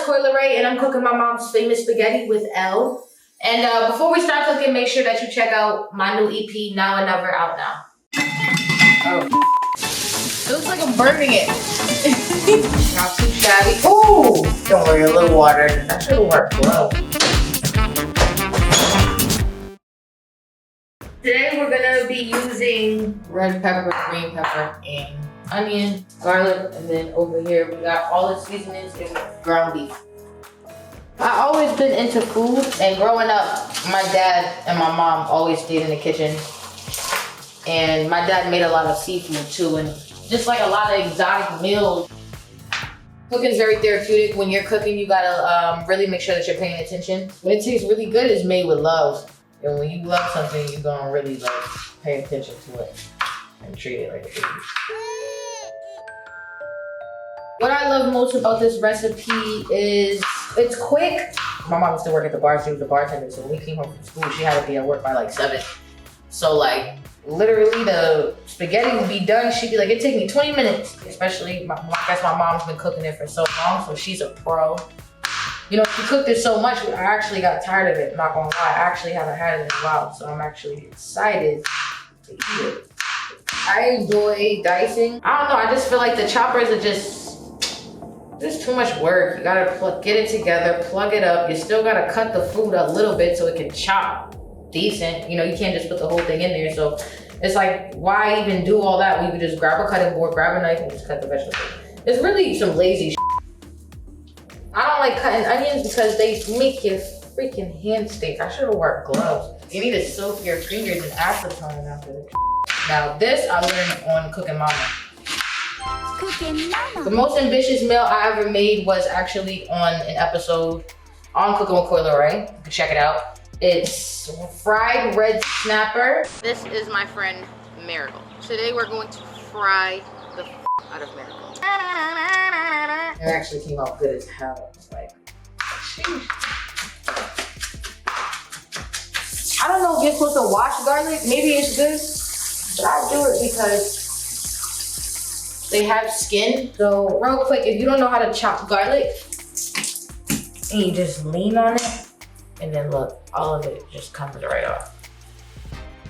Coi Leray, and I'm cooking my mom's famous spaghetti with ELLE. And before we start cooking, make sure that you check out my new EP, Now and Never, out now. Oh. It looks like I'm burning it. Not too shabby. Ooh! Don't worry, a little water. That should work well. Today we're gonna be using red pepper, green pepper, and onion, garlic, and then over here we got all the seasonings and ground beef. I always been into food, and growing up, my dad and my mom always stayed in the kitchen. And my dad made a lot of seafood too, and just like a lot of exotic meals. Cooking is very therapeutic. When you're cooking, you gotta really make sure that you're paying attention. When it tastes really good, it's made with love. And when you love something, you're gonna really like pay attention to it and treat it like a baby. What I love most about this recipe is it's quick. My mom used to work at the bar, she was a bartender, so when we came home from school, she had to be at work by like 7. So like, literally the spaghetti would be done, she'd be like, it'd take me 20 minutes. Especially, I guess my mom's been cooking it for so long, so she's a pro. You know, she cooked it so much, I actually got tired of it, not gonna lie. I actually haven't had it in a while, so I'm actually excited to eat it. I enjoy dicing. I don't know, I just feel like the choppers are just, there's too much work. You gotta get it together, plug it up. You still gotta cut the food a little bit so it can chop decent. You know, you can't just put the whole thing in there. So it's like, why even do all that? We could just grab a cutting board, grab a knife, and just cut the vegetables. It's really some lazy shit. I don't like cutting onions because they make your freaking hand stink. I should have worn gloves. You need to soak your fingers in acetone after the Now this I learned on Cooking Mama. The most ambitious meal I ever made was actually on an episode on Cooking with Coi Leray. You can check it out. It's fried red snapper. This is my friend Miracle. Today we're going to fry the out of Miracle. It actually came out good as hell. It's like, sheesh. I don't know if you're supposed to wash garlic. Maybe it's good, but I do it because they have skin. So real quick, if you don't know how to chop garlic, and you just lean on it, and then look, all of it just comes right off.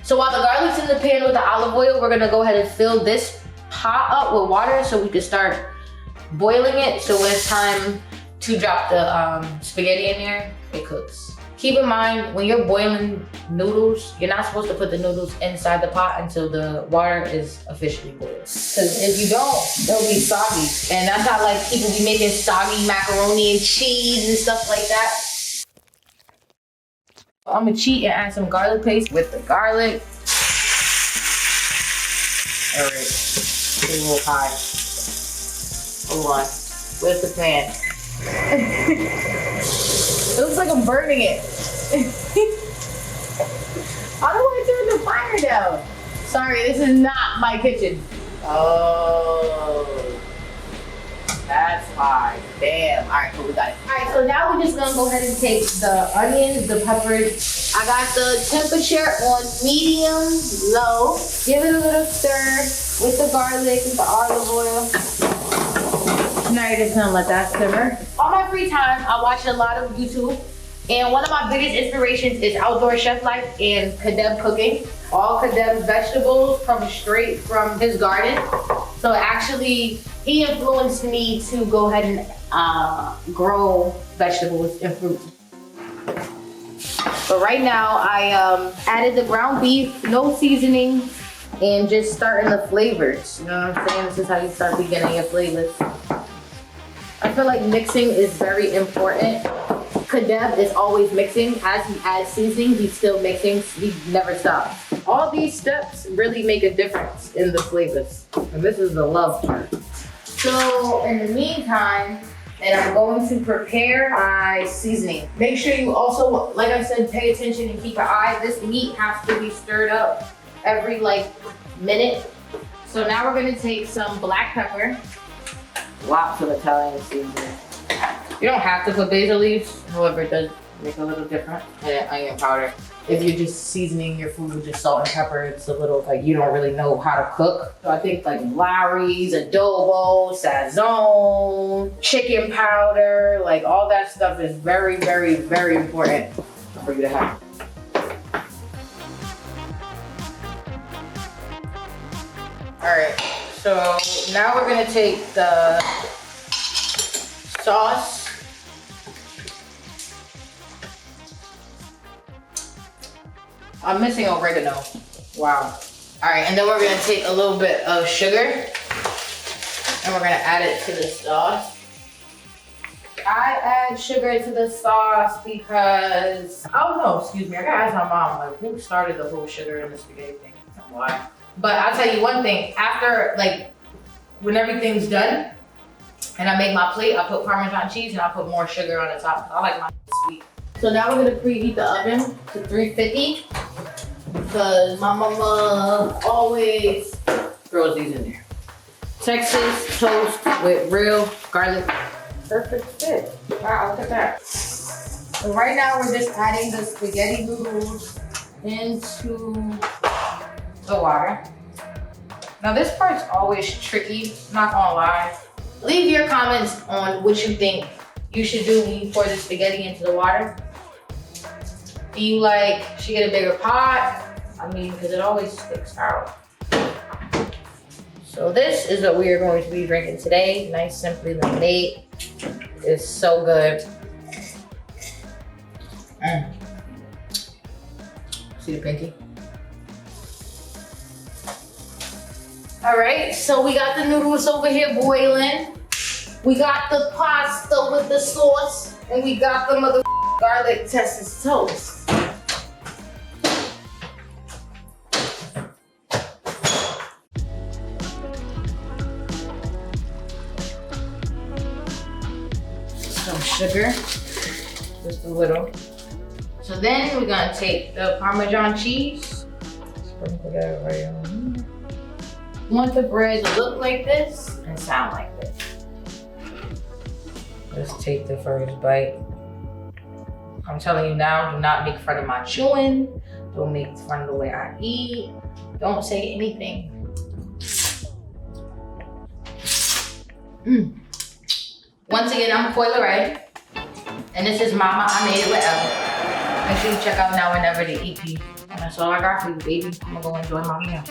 So while the garlic's in the pan with the olive oil, we're gonna go ahead and fill this pot up with water so we can start boiling it. So when it's time to drop the spaghetti in there, it cooks. Keep in mind, when you're boiling noodles, you're not supposed to put the noodles inside the pot until the water is officially boiled. Because if you don't, they'll be soggy. And that's how like people be making soggy macaroni and cheese and stuff like that. I'm gonna cheat and add some garlic paste with the garlic. All right, it's a little high. Hold on, where's the pan? It looks like I'm burning it. How do I turn the fire down? Sorry, this is not my kitchen. Oh, that's high. Damn. All right, cool, we got it. All right, so now we're just gonna go ahead and take the onions, the peppers. I got the temperature on medium low. Give it a little stir with the garlic and the olive oil. Now you're just gonna let that simmer. On my free time, I watch a lot of YouTube, and one of my biggest inspirations is Outdoor Chef Life and Kadeb Cooking. All Kadeb's vegetables come straight from his garden. So actually, he influenced me to go ahead and grow vegetables and fruit. But right now, I added the ground beef, no seasoning, and just starting the flavors. You know what I'm saying? This is how you start beginning your flavors. I feel like mixing is very important. Kadeb is always mixing. As he adds seasoning, he's still mixing. He never stops. All these steps really make a difference in the flavors. And this is the love part. So in the meantime, and I'm going to prepare my seasoning. Make sure you also, like I said, pay attention and keep an eye. This meat has to be stirred up every like minute. So now we're gonna take some black pepper. Lots of Italian seasoning. You don't have to put basil leaves, however it does make a little different. And onion powder. if you're just seasoning your food with just salt and pepper, it's a little like you don't really know how to cook. So I think like Lawry's, adobo, sazon, chicken powder, like all that stuff is very, very, very important for you to have. All right, so now we're gonna take the sauce. I'm missing oregano. Wow. All right, and then we're gonna take a little bit of sugar and we're gonna add it to the sauce. I add sugar to the sauce because, I don't know, excuse me, I gotta ask my mom, like, who started the whole sugar in the spaghetti thing and why? But I'll tell you one thing, after, like, when everything's done and I make my plate, I put Parmesan cheese and I put more sugar on the top. I like my sweet. So now we're gonna preheat the oven to 350 because my mama always throws these in there. Texas toast with real garlic. Perfect fit. Wow, look at that. So right now we're just adding the spaghetti noodles into the water. Now this part's always tricky, not gonna lie. Leave your comments on what you think you should do when you pour the spaghetti into the water. Do you like, should get a bigger pot? I mean, because it always sticks out. So this is what we are going to be drinking today. Nice Simply lemonade. It's so good. See the pinky? All right, so we got the noodles over here boiling. We got the pasta with the sauce, and we got the mother garlic Texas toast. Some sugar, just a little. So then we're gonna take the Parmesan cheese, sprinkle that right on here. You want the bread to look like this and sound like this. Let's take the first bite. I'm telling you now, do not make fun of my chewing. Don't make fun of the way I eat. Don't say anything. Once again, I'm Coi Leray, and this is Mama, I Made It with Elle. Make sure you check out Now and Never the EP. And that's all I got for you, baby. I'm gonna go enjoy my meal.